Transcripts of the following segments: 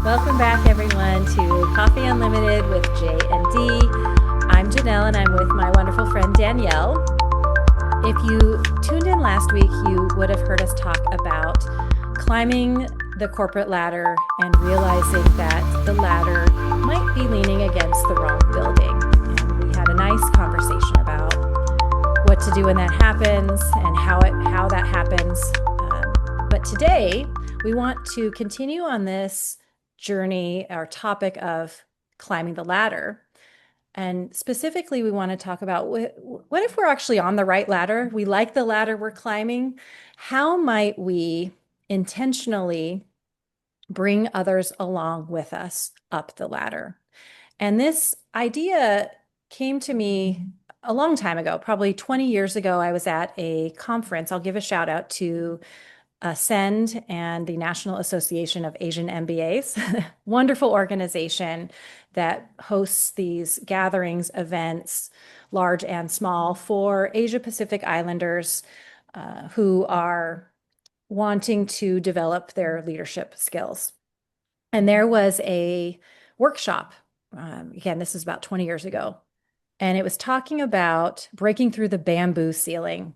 Welcome back, everyone, to Coffee Unlimited with J and D. I'm Janelle, and I'm with my wonderful friend Danielle. If you tuned in last week, you would have heard us talk about climbing the corporate ladder and realizing that the ladder might be leaning against the wrong building. And we had a nice conversation about what to do when that happens and how that happens. But today, we want to continue on this journey, our topic of climbing the ladder. And specifically, we want to talk about what if we're actually on the right ladder? We like the ladder we're climbing. How might we intentionally bring others along with us up the ladder? And this idea came to me a long time ago, probably 20 years ago. I was at a conference. I'll give a shout out to Ascend and the National Association of Asian MBAs, wonderful organization that hosts these gatherings, events, large and small, for Asia Pacific Islanders who are wanting to develop their leadership skills. And there was a workshop. Again, this is about 20 years ago. And it was talking about breaking through the bamboo ceiling.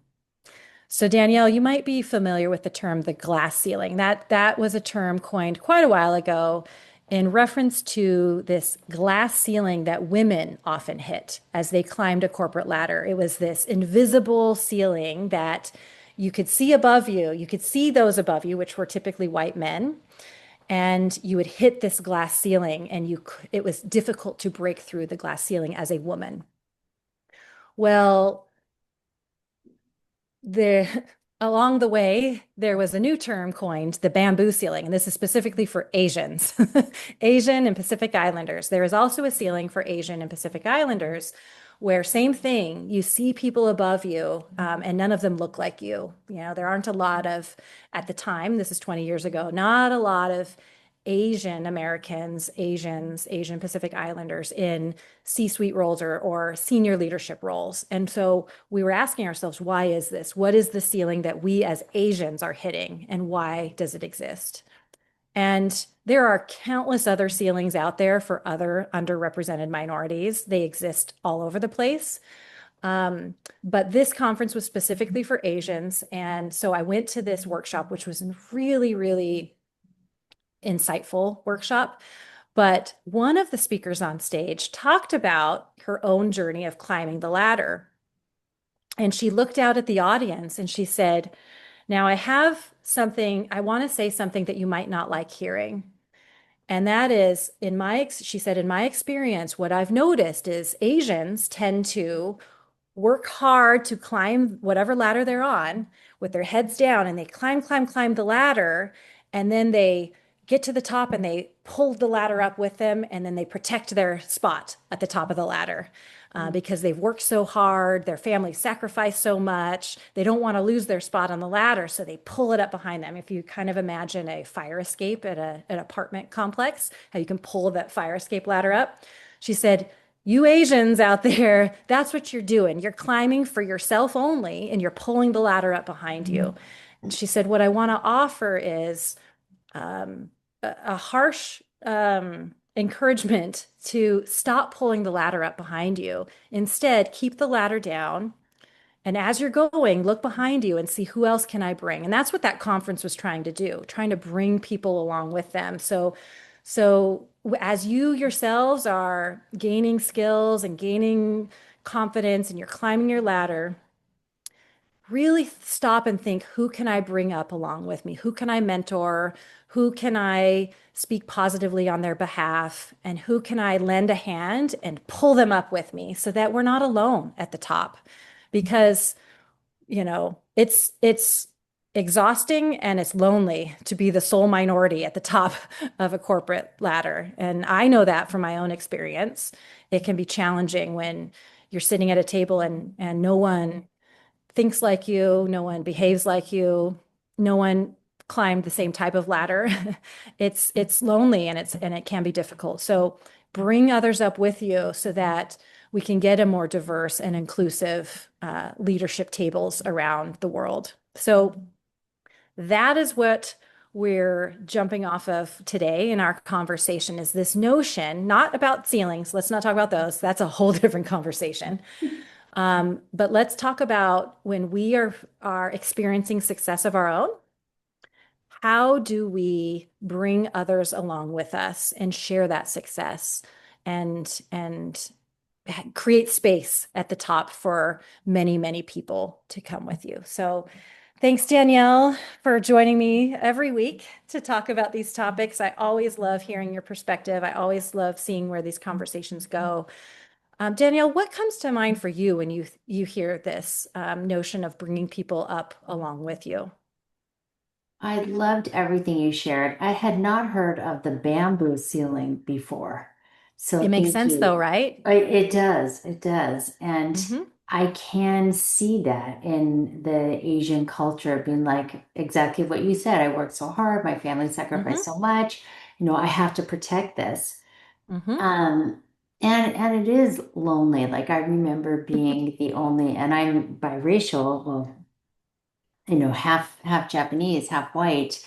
So Danielle, you might be familiar with the term the glass ceiling. That was a term coined quite a while ago in reference to this glass ceiling that women often hit as they climbed a corporate ladder. It was this invisible ceiling that you could see above you. You could see those above you, which were typically white men, and you would hit this glass ceiling, and it was difficult to break through the glass ceiling as a woman. Well, the along the way, there was a new term coined, the bamboo ceiling, and this is specifically for Asians, Asian and Pacific Islanders. There is also a ceiling for Asian and Pacific Islanders where same thing, you see people above you, and none of them look like you. You know, there aren't a lot of, at the time, this is 20 years ago, not a lot of Asian Americans, Asian Pacific Islanders in C-suite roles or senior leadership roles. And so we were asking ourselves, why is this? What is the ceiling that we as Asians are hitting, and why does it exist? And there are countless other ceilings out there for other underrepresented minorities. They exist all over the place. But this conference was specifically for Asians. And so I went to this workshop, which was really, really insightful workshop. But one of the speakers on stage talked about her own journey of climbing the ladder. And she looked out at the audience and she said, now I have something, I want to say something that you might not like hearing. And that is, she said, in my experience, what I've noticed is Asians tend to work hard to climb whatever ladder they're on with their heads down, and they climb the ladder, and then they get to the top and they pull the ladder up with them, and then they protect their spot at the top of the ladder because they've worked so hard, their family sacrificed so much, they don't want to lose their spot on the ladder, so they pull it up behind them. If you kind of imagine a fire escape at an apartment complex, how you can pull that fire escape ladder up. She said, you Asians out there, that's what you're doing. You're climbing for yourself only, and you're pulling the ladder up behind you. And she said, what I want to offer is a harsh encouragement to stop pulling the ladder up behind you. Instead, keep the ladder down. And as you're going, look behind you and see, who else can I bring? And that's what that conference was trying to do, trying to bring people along with them. So as you yourselves are gaining skills and gaining confidence and you're climbing your ladder, really stop and think, who can I bring up along with me? Who can I mentor? Who can I speak positively on their behalf? And who can I lend a hand and pull them up with me so that we're not alone at the top? Because, it's exhausting and it's lonely to be the sole minority at the top of a corporate ladder. And I know that from my own experience. It can be challenging when you're sitting at a table and no one thinks like you, no one behaves like you, no one climbed the same type of ladder. It's lonely and it can be difficult. So bring others up with you so that we can get a more diverse and inclusive leadership tables around the world. So that is what we're jumping off of today in our conversation is this notion, not about ceilings. Let's not talk about those. That's a whole different conversation. But let's talk about when we are experiencing success of our own, how do we bring others along with us and share that success and create space at the top for many, many people to come with you. So thanks, Danielle, for joining me every week to talk about these topics. I always love hearing your perspective. I always love seeing where these conversations go. Danielle, what comes to mind for you when you hear this notion of bringing people up along with you? I loved everything you shared. I had not heard of the bamboo ceiling before. So It makes thank sense though, you. right? It does. It does. And Mm-hmm. I can see that in the Asian culture being like exactly what you said. I worked so hard, my family sacrificed Mm-hmm. so much. I have to protect this. Mm-hmm. Um, and it is lonely. Like I remember being the only, and I'm biracial, well, half Japanese, half white,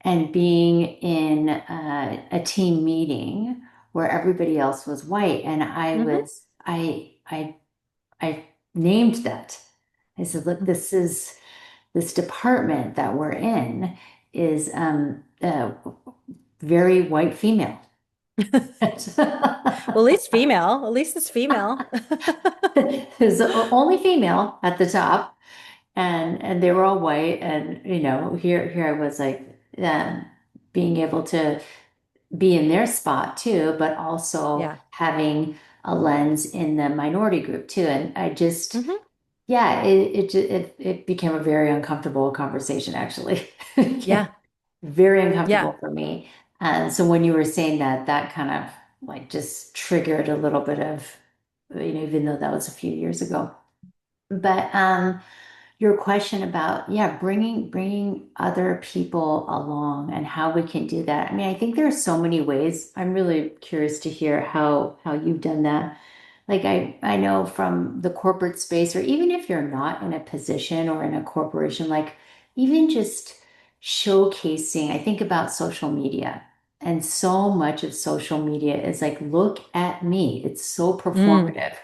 and being in a team meeting where everybody else was white, and Mm-hmm. I named that. I said, "Look, this department that we're in is very white female." Well, at least female. At least it's female. There's only female at the top, and they were all white, and here I was like being able to be in their spot too, but also Yeah. having a lens in the minority group too. And I just, Hmm. yeah, it became a very uncomfortable conversation actually. Yeah. Very Yeah. uncomfortable for me. And so when you were saying that, that kind of like just triggered a little bit of, even though that was a few years ago. But your question about, yeah, bringing other people along and how we can do that. I mean, I think there are so many ways. I'm really curious to hear how you've done that. Like I know from the corporate space, or even if you're not in a position or in a corporation, like even just showcasing, I think about social media. And so much of social media is like, look at me. It's so Mm. performative.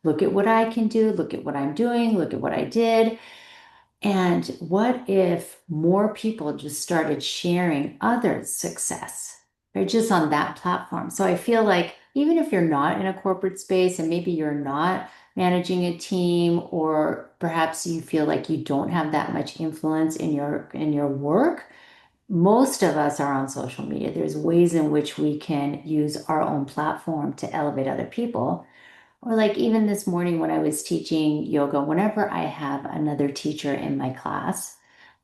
Look at what I can do. Look at what I'm doing. Look at what I did. And what if more people just started sharing others' success, right? Just on that platform. So I feel like even if you're not in a corporate space and maybe you're not managing a team, or perhaps you feel like you don't have that much influence in your work, most of us are on social media. There's ways in which we can use our own platform to elevate other people. Or like even this morning when I was teaching yoga, whenever I have another teacher in my class,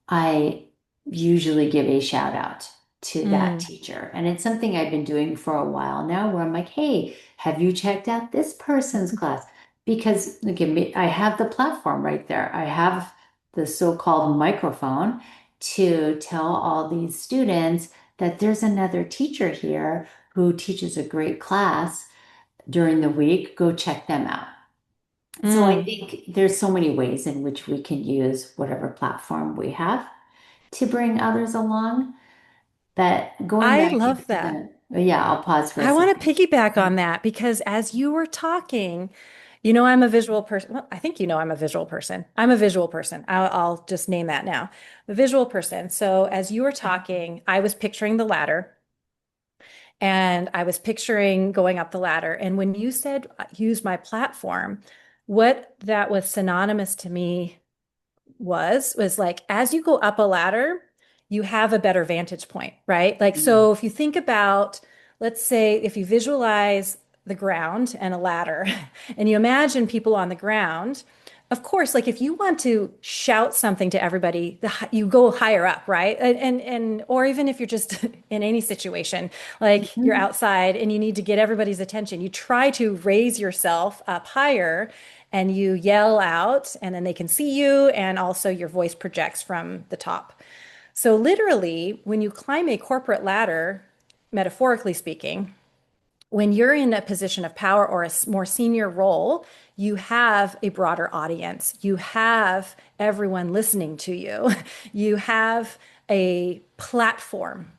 I usually give a shout out to that Mm. teacher. And it's something I've been doing for a while now where I'm like, hey, have you checked out this person's class? Because again, I have the platform right there. I have the so-called microphone to tell all these students that there's another teacher here who teaches a great class during the week. Go check them out. So I Mm. think there's so many ways in which we can use whatever platform we have to bring others along. But going I back to love that. yeah, I'll pause for a I want second. to piggyback on that because as you were talking, I'm a visual person. Well, I think I'm a visual person. I'm a visual person. I'll just name that now. A visual person. So as you were talking, I was picturing the ladder and I was picturing going up the ladder. And when you said use my platform, what that was synonymous to me was like as you go up a ladder, you have a better vantage point, right? Like, Mm. so if you think about, let's say, if you visualize the ground and a ladder, and you imagine people on the ground, of course, like if you want to shout something to everybody, you go higher up, right? And or even if you're just in any situation, like you're Mhm. outside and you need to get everybody's attention, you try to raise yourself up higher and you yell out and then they can see you and also your voice projects from the top. So literally, when you climb a corporate ladder, metaphorically speaking, when you're in a position of power or a more senior role, you have a broader audience. You have everyone listening to you. You have a platform.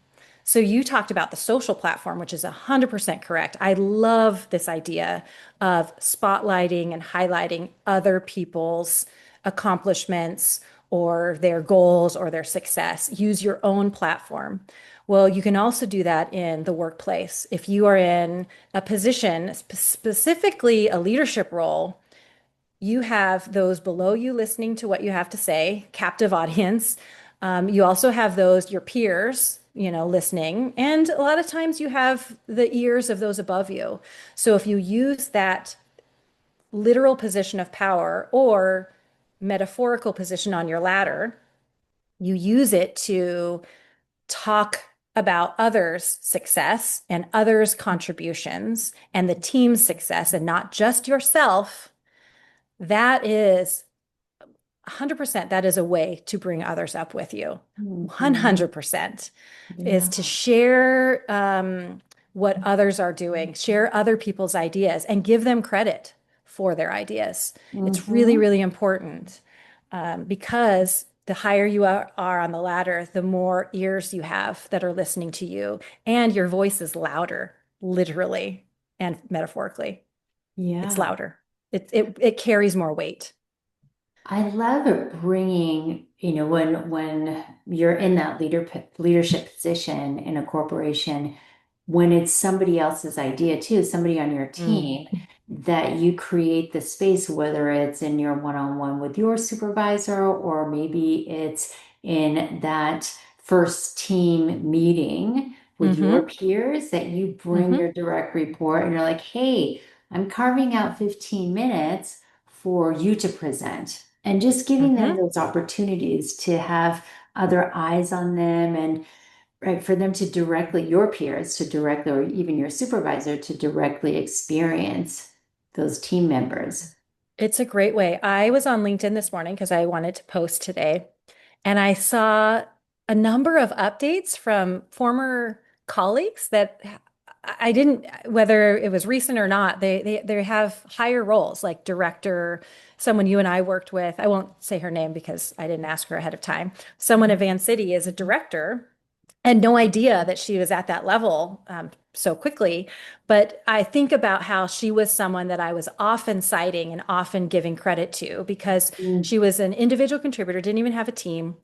So you talked about the social platform, which is 100% correct. I love this idea of spotlighting and highlighting other people's accomplishments or their goals or their success. Use your own platform. Well, you can also do that in the workplace. If you are in a position, specifically a leadership role, you have those below you listening to what you have to say, captive audience. You also have those, your peers, listening. And a lot of times you have the ears of those above you. So if you use that literal position of power or metaphorical position on your ladder, you use it to talk about others' success and others' contributions and the team's success and not just yourself. That is 100%, that is a way to bring others up with you. Mhm. 100% is to Yeah. share what others are doing, share other people's ideas, and give them credit for their ideas. It's really, Hmm. really important because the higher you are on the ladder, the more ears you have that are listening to you, and your voice is louder, literally and metaphorically. It's Yeah. louder. It carries more weight. I love it bringing, when you're in that leadership position in a corporation, when it's somebody else's idea too, somebody on your Mm. team, that you create the space, whether it's in your one-on-one with your supervisor or maybe it's in that first team meeting with your Mm-hmm. peers, that you bring Mm-hmm. your direct report and you're like, hey, I'm carving out 15 minutes for you to present. And just giving them Mm-hmm. those opportunities to have other eyes on them and right for them to directly, your peers to directly, or even your supervisor to directly experience those team members. It's a great way. I was on LinkedIn this morning because I wanted to post today, and I saw a number of updates from former colleagues that I didn't, whether it was recent or not, they have higher roles like director, someone you and I worked with. I won't say her name because I didn't ask her ahead of time. Someone at Van City is a director and no idea that she was at that level so quickly. But I think about how she was someone that I was often citing and often giving credit to because Mm, she was an individual contributor, didn't even have a team,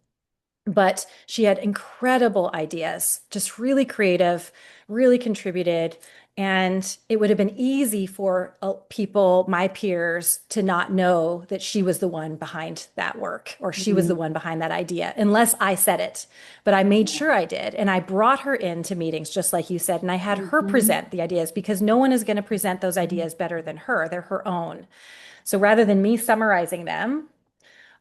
but she had incredible ideas, just really creative, really contributed. And it would have been easy for people, my peers, to not know that she was the one behind that work or she was the mm, one behind that idea, unless I said it. But I made yeah. sure I did. And I brought her into meetings, just like you said. And I had her Mhm. present the ideas because no one is going to present those ideas better than her. They're her own. So rather than me summarizing them,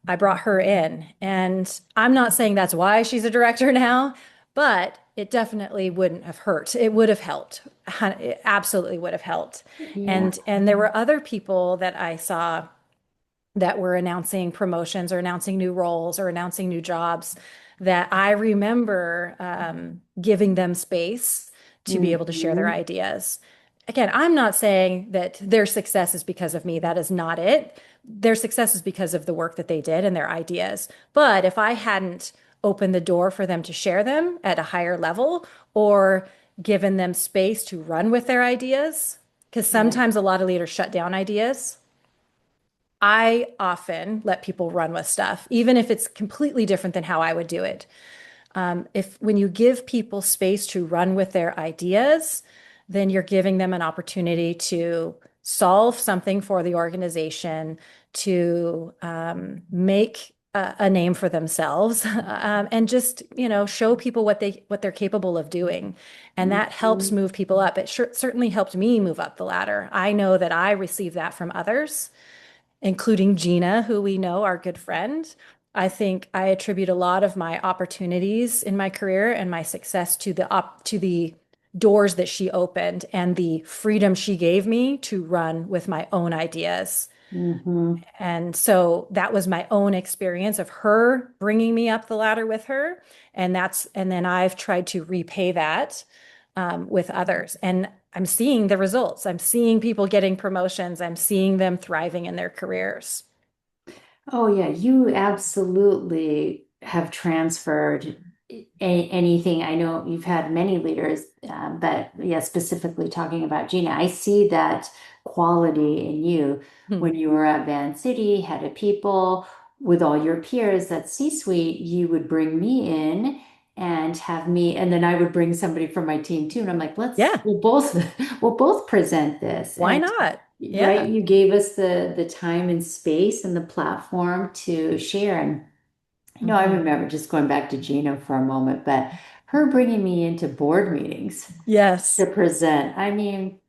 I brought her in. And I'm not saying that's why she's a director now, but it definitely wouldn't have hurt. It would have helped. It absolutely would have helped. Yeah. And there were other people that I saw that were announcing promotions or announcing new roles or announcing new jobs that I remember giving them space to be able to share their Mhm. ideas. Again, I'm not saying that their success is because of me. That is not it. Their success is because of the work that they did and their ideas. But if I hadn't opened the door for them to share them at a higher level or given them space to run with their ideas, because Yeah. sometimes a lot of leaders shut down ideas, I often let people run with stuff, even if it's completely different than how I would do it. If when you give people space to run with their ideas, then you're giving them an opportunity to solve something for the organization, to make a name for themselves, and just show people what they're capable of doing, and that helps Mhm. move people up. It certainly helped me move up the ladder. I know that I received that from others, including Gina, who we know, our good friend. I think I attribute a lot of my opportunities in my career and my success to the doors that she opened and the freedom she gave me to run with my own ideas. Mhm. And so that was my own experience of her bringing me up the ladder with her. And then I've tried to repay that with others. And I'm seeing the results. I'm seeing people getting promotions. I'm seeing them thriving in their careers. Oh, yeah, you absolutely have transferred. anything. I know you've had many leaders, but yeah, specifically talking about Gina, I see that quality in you Hmm. when you were at Van City, head of people with all your peers, that C-suite, you would bring me in and have me, and then I would bring somebody from my team too. And I'm like, Yeah, we'll both, we'll both present this. why And not? right, Yeah. you gave us the time and space and the platform to share. And I Hmm. remember just going back to Gina for a moment, but her bringing me into board meetings to Yes. present. I mean,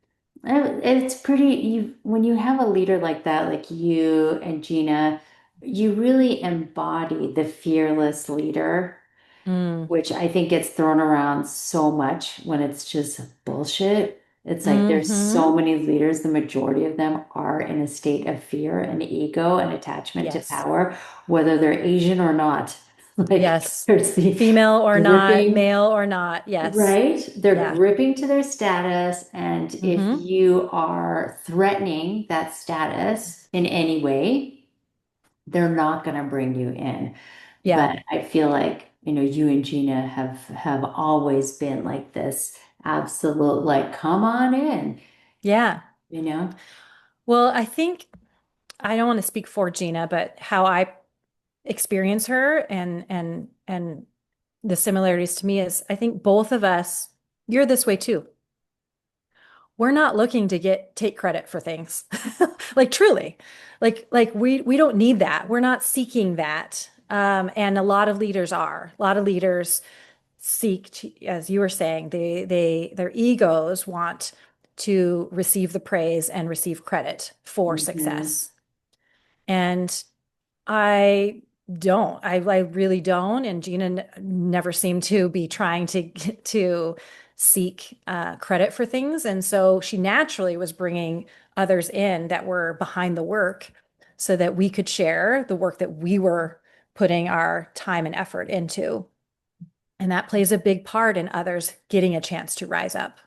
it's pretty, when you have a leader like that, like you and Gina, you really embody the fearless leader, Mm. which I think gets thrown around so much when it's just bullshit. It's like there's so Hmm. many leaders, the majority of them are in a state of fear and ego and attachment to Yes. power, whether they're Asian or not. Like Yes. there's the Female or not, gripping, male or not. Yes. right? They're Yeah. gripping to their status. And if Hmm. you are threatening that status in any way, they're not going to bring you in. Yeah. But I feel like, you and Gina have always been like this absolute, like, come on in, Yeah. you know? Well, I think I don't want to speak for Gina, but how I experience her and the similarities to me is I think both of us, you're this way too. We're not looking to take credit for things. Like truly. Like we don't need that. We're not seeking that. And a lot of leaders are. A lot of leaders seek to, as you were saying, their egos want to receive the praise and receive credit for Hmm. success. And I don't. I really don't. And Gina never seemed to be trying to seek credit for things. And so she naturally was bringing others in that were behind the work so that we could share the work that we were putting our time and effort into. And that plays a big part in others getting a chance to rise up.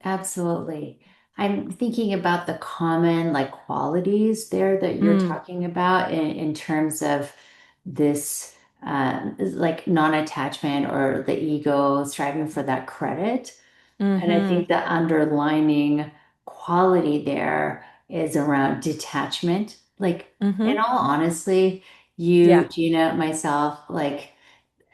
Absolutely. I'm thinking about the common like qualities there that you're Mm, talking about in terms of this like non-attachment or the ego striving for that credit. And I think hmm. the underlining quality there is around detachment. Like, in Hmm. all honesty, you, Yeah. Gina, myself, like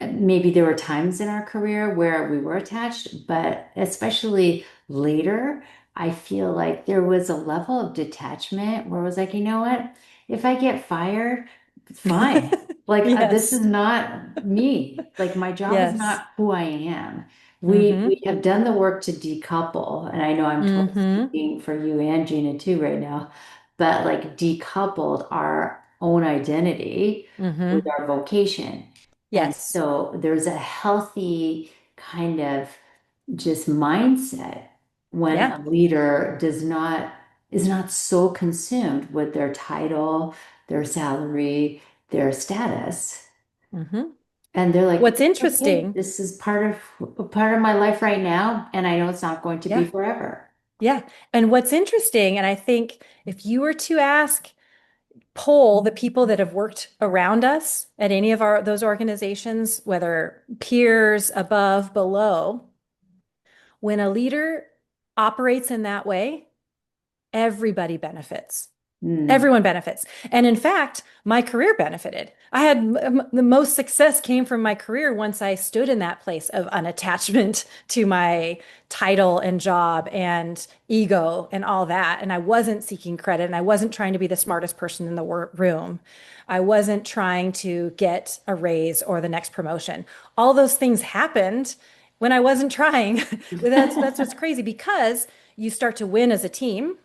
maybe there were times in our career where we were attached, but especially later, I feel like there was a level of detachment where I was like, you know what? If I get fired, it's fine. Like this Yes. is not me. Like my job is Yes. not who I am. We Hmm. have done the work to decouple, and I know I'm totally Hmm. speaking for you and Gina too right now, but like decoupled our own identity with Hmm. our vocation. And Yes. so there's a healthy kind of just mindset when Yeah. a leader is not so consumed with their title, their salary, their status. Hmm. And they're like, What's it's okay, interesting, this is part of my life right now, and I know it's not going to be yeah, forever. yeah. And what's interesting, and I think if you were to poll the people that have worked around us at any of those organizations, whether peers, above, below, when a leader operates in that way, everybody benefits. Mm, Everyone benefits. And in fact, my career benefited. I had the most success came from my career once I stood in that place of unattachment to my title and job and ego and all that. And I wasn't seeking credit and I wasn't trying to be the smartest person in the room. I wasn't trying to get a raise or the next promotion. All those things happened when I wasn't trying. That's what's crazy because you start to win as a team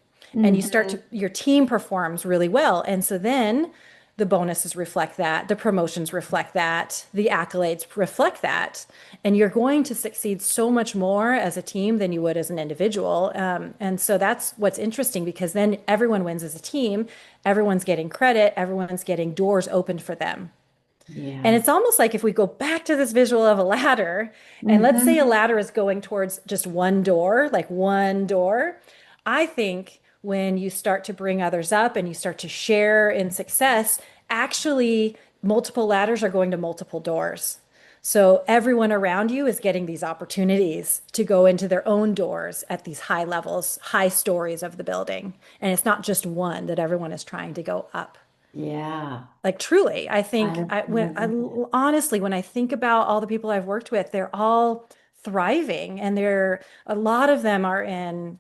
and mhm. your team performs really well. And so then the bonuses reflect that, the promotions reflect that, the accolades reflect that. And you're going to succeed so much more as a team than you would as an individual. And so that's what's interesting because then everyone wins as a team, everyone's getting credit, everyone's getting doors opened for them. And Yeah. it's almost like if we go back to this visual of a ladder, and let's say a Hmm. ladder is going towards just one door, like one door. I think when you start to bring others up and you start to share in success, actually, multiple ladders are going to multiple doors. So everyone around you is getting these opportunities to go into their own doors at these high levels, high stories of the building. And it's not just one that everyone is trying to go up. Yeah. Like truly, I I, think I love that. honestly, when I think about all the people I've worked with, they're all thriving and a lot of them are in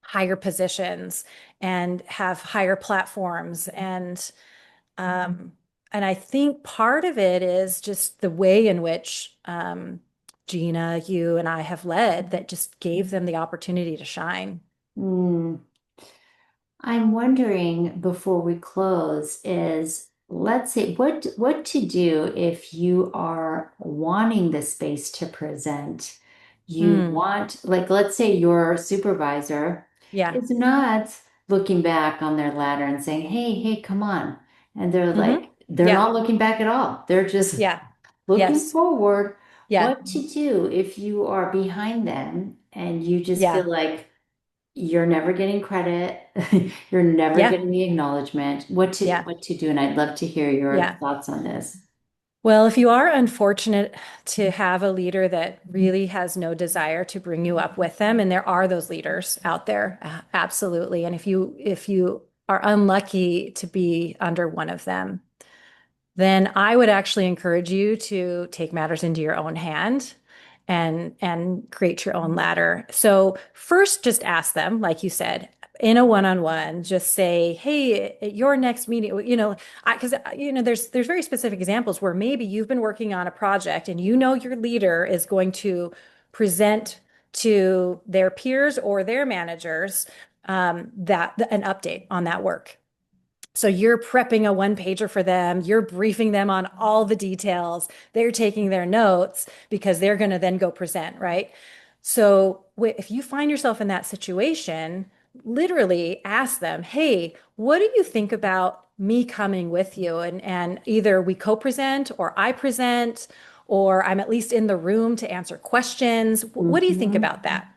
higher positions and have higher platforms um, and I think part of it is just the way in which Gina, you and I have led that just gave them the opportunity to shine. Mm. I'm wondering before we close is let's say what to do if you are wanting the space to present. You Mm, want, like, let's say your supervisor yeah. is not looking back on their ladder and saying, hey, hey, come on. And they're Hmm. like, they're Yeah. not looking back at all. They're just Yeah. looking Yes. forward. Yeah. What to do if you are behind them and you just feel Yeah. like you're never getting credit. You're never Yeah. getting the acknowledgement. Yeah. What to do? And I'd love to hear your Yeah. thoughts on this. Well, if you are unfortunate to have a leader that really has no desire to bring you up with them, and there are those leaders out there, absolutely. And if you are unlucky to be under one of them, then I would actually encourage you to take matters into your own hand and create your own ladder. So first, just ask them, like you said, in a one-on-one, just say, "Hey, at your next meeting, because there's very specific examples where maybe you've been working on a project and you know your leader is going to present to their peers or their managers that an update on that work. So you're prepping a one pager for them. You're briefing them on all the details. They're taking their notes because they're going to then go present, right? So if you find yourself in that situation, literally ask them, hey, what do you think about me coming with you? And either we co-present or I present, or I'm at least in the room to answer questions. What do you think Hmm. about that?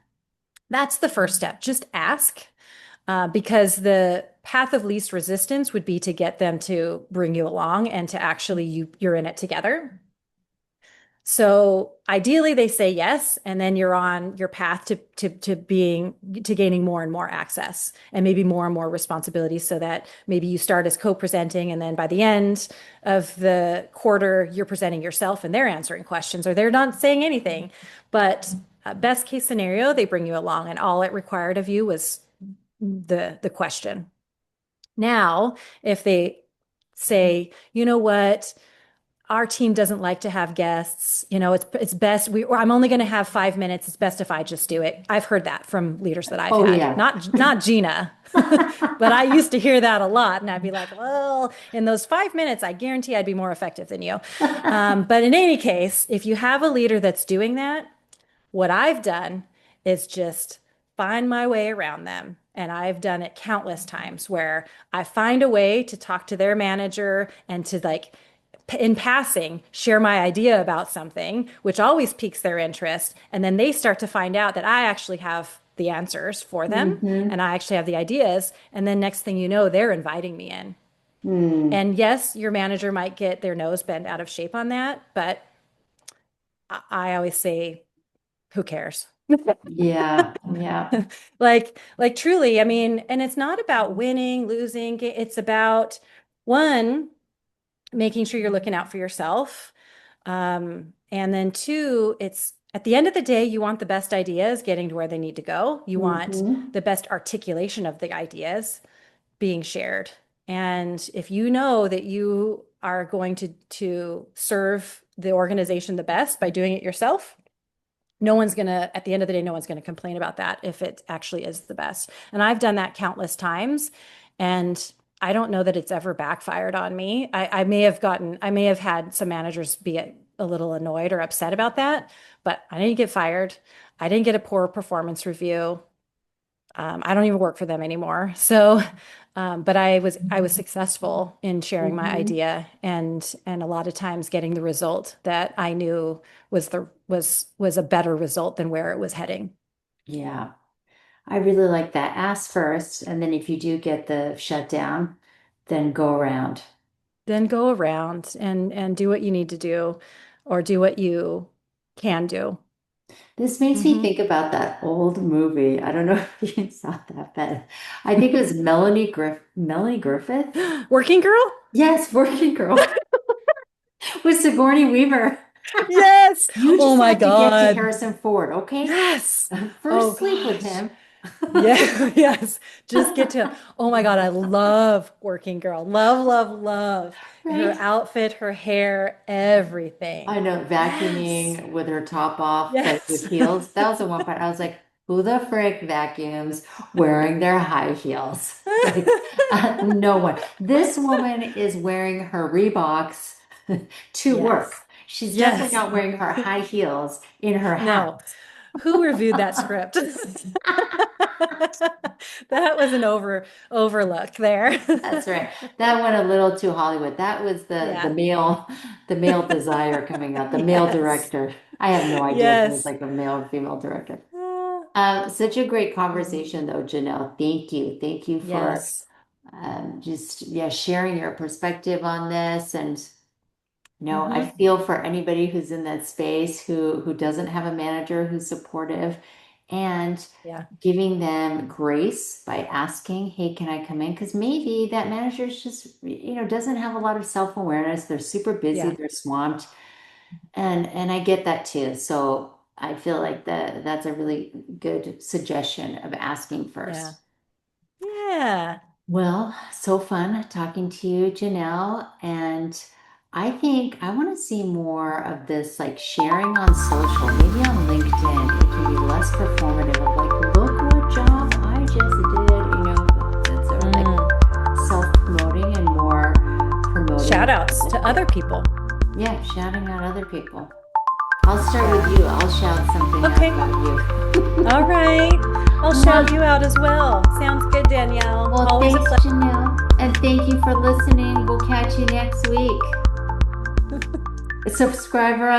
That's the first step. Just ask because the path of least resistance would be to get them to bring you along and to actually you're in it together. So ideally they say yes, and then you're on your path to gaining more and more access and maybe more and more responsibilities so that maybe you start as co-presenting and then by the end of the quarter you're presenting yourself and they're answering questions or they're not saying anything. But best case scenario, they bring you along and all it required of you was the question. Now, if they say, you know what, our team doesn't like to have guests. It's best or I'm only going to have 5 minutes. It's best if I just do it. I've heard that from leaders that I've Oh had. yeah. Not Gina, but I used to hear that a lot, and I'd be like, well, in those 5 minutes, I guarantee I'd be more effective than you. But in any case, if you have a leader that's doing that, what I've done is just find my way around them. And I've done it countless times where I find a way to talk to their manager and to like in passing share my idea about something, which always piques their interest. And then they start to find out that I actually have the answers for them Hmm. and I actually have the ideas. And then next thing you know, they're inviting me in. Mm. And yes, your manager might get their nose bent out of shape on that, but I always say, who cares? Yeah. Yeah. Like truly, I mean, and it's not about winning, losing. It's about one, making sure you're looking out for yourself. And then two, it's at the end of the day, you want the best ideas getting to where they need to go. You want Hmm. the best articulation of the ideas being shared. And if you know that you are going to serve the organization the best by doing it yourself, no one's going to, at the end of the day, no one's going to complain about that if it actually is the best. And I've done that countless times. And I don't know that it's ever backfired on me. I may have had some managers be a little annoyed or upset about that, but I didn't get fired. I didn't get a poor performance review. I don't even work for them anymore. So, but I was successful in sharing my Hmm. idea and a lot of times getting the result that I knew was a better result than where it was heading. Yeah. I really like that. Ask first, and then if you do get the shutdown, then go around. Then go around and do what you need to do. or do what you can do. This makes me Hmm. think about that old movie. I don't know if you saw that, but I think it was Melanie Griffith. Working girl? Yes, Working Girl with Sigourney Weaver. Yes. You Oh just my have to get to God. Harrison Ford, okay? Yes. Oh First sleep with gosh. him. Yeah, yes. Just get to, oh my God, I love Working Girl. Love, love, love. Her Right? outfit, her hair, everything. I know, Yes. vacuuming with her top off, but with Yes. heels. That was the one part I was like, who the frick vacuums wearing their high heels? Like, no one. This woman is wearing her Reeboks to work. Yes. She's definitely Yes. not wearing her high heels in her No. house. Who reviewed that script? That was an overlook there. That's right. That went a little too Hollywood. That was the Yeah. male desire coming out, the male Yes. director. I have no idea if it was Yes. like a male or female director. Uh, Such a great mhm. conversation though, Janelle. Thank you. Thank you for Yes. just yeah, sharing your perspective on this. And I Hmm. feel for anybody who's in that space who doesn't have a manager who's supportive and Yeah. giving them grace by asking, hey, can I come in? Because maybe that manager's just, doesn't have a lot of self-awareness. They're super busy, Yeah. they're swamped. And I get that too. So I feel like that's a really good suggestion of asking Yeah. first. Yeah. Well, so fun talking to you, Janelle. And I think I want to see more of this like sharing on social, maybe on LinkedIn. It can be less performative of like, look what job I just did, that's sort of like Mm. self-promoting and more promoting Shout outs to other other people. people. Yeah, shouting out other people. I'll start Yeah. with you. I'll shout something out Okay. about All you. right. I'll shout you Well, out as well. Sounds good, Danielle. well, Always a thanks, pleasure. Janelle. And thank you for listening. We'll catch you next week. Subscriber on